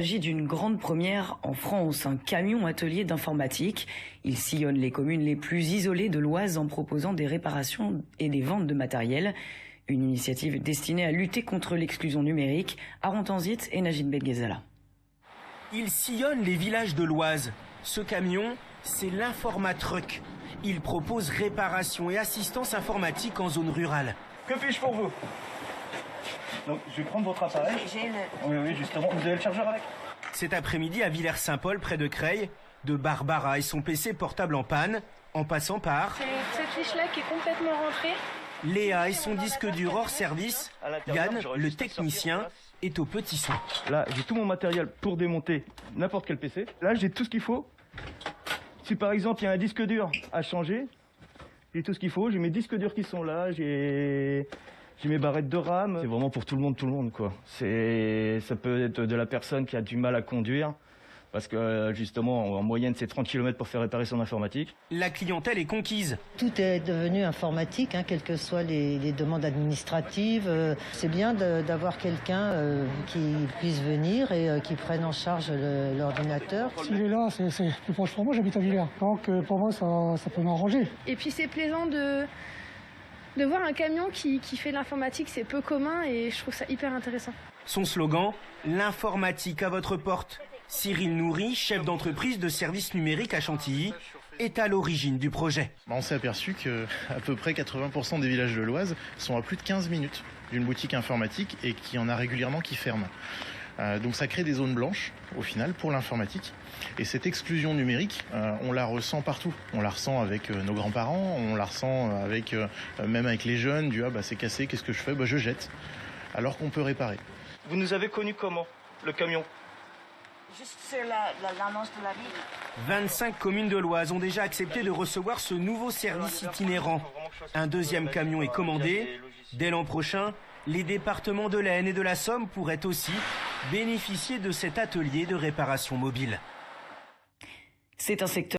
Il s'agit d'une grande première en France, un camion atelier d'informatique. Il sillonne les communes les plus isolées de l'Oise en proposant des réparations et des ventes de matériel. Une initiative destinée à lutter contre l'exclusion numérique. Aaron Tanzit et Najid Belghezala. Il sillonne les villages de l'Oise. Ce camion, c'est l'Informatruck. Il propose réparation et assistance informatique en zone rurale. Que puis-je pour vous? Donc, je vais prendre votre appareil. Oui, justement. Vous avez le chargeur avec? Cet après-midi à Villers-Saint-Paul, près de Creil, de Barbara et son PC portable en panne, en passant par C'est cette fiche-là qui est complètement rentrée. Léa et son disque dur hors service. Yann, le technicien, est au petit soin. Là, j'ai tout mon matériel pour démonter n'importe quel PC. Là, j'ai tout ce qu'il faut. Si par exemple, il y a un disque dur à changer, j'ai tout ce qu'il faut. J'ai mes disques durs qui sont là, j'ai mes barrettes de RAM. C'est vraiment pour tout le monde, quoi. Ça peut être de la personne qui a du mal à conduire, parce que justement, en moyenne, c'est 30 km pour faire réparer son informatique. La clientèle est conquise. Tout est devenu informatique, quelles que soient les demandes administratives. C'est bien d'avoir quelqu'un qui puisse venir et qui prenne en charge l'ordinateur. S'il est là, c'est plus proche pour moi, j'habite à Villers. Donc pour moi, ça peut m'arranger. Et puis c'est plaisant de voir un camion qui fait de l'informatique, c'est peu commun et je trouve ça hyper intéressant. Son slogan, l'informatique à votre porte. Cyril Nourri, chef d'entreprise de services numériques à Chantilly, est à l'origine du projet. On s'est aperçu qu'à peu près 80% des villages de l'Oise sont à plus de 15 minutes d'une boutique informatique et qu'il y en a régulièrement qui ferment. Donc ça crée des zones blanches, au final, pour l'informatique. Et cette exclusion numérique, on la ressent partout. On la ressent avec nos grands-parents, on la ressent même avec les jeunes, c'est cassé, qu'est-ce que je fais? Je jette. Alors qu'on peut réparer. Vous nous avez connus comment, le camion? Juste sur l'annonce de la ville. 25 communes de l'Oise ont déjà accepté de recevoir ce nouveau service itinérant. Un deuxième camion est commandé. Dès l'an prochain, les départements de l'Aisne et de la Somme pourraient aussi bénéficier de cet atelier de réparation mobile. C'est un secteur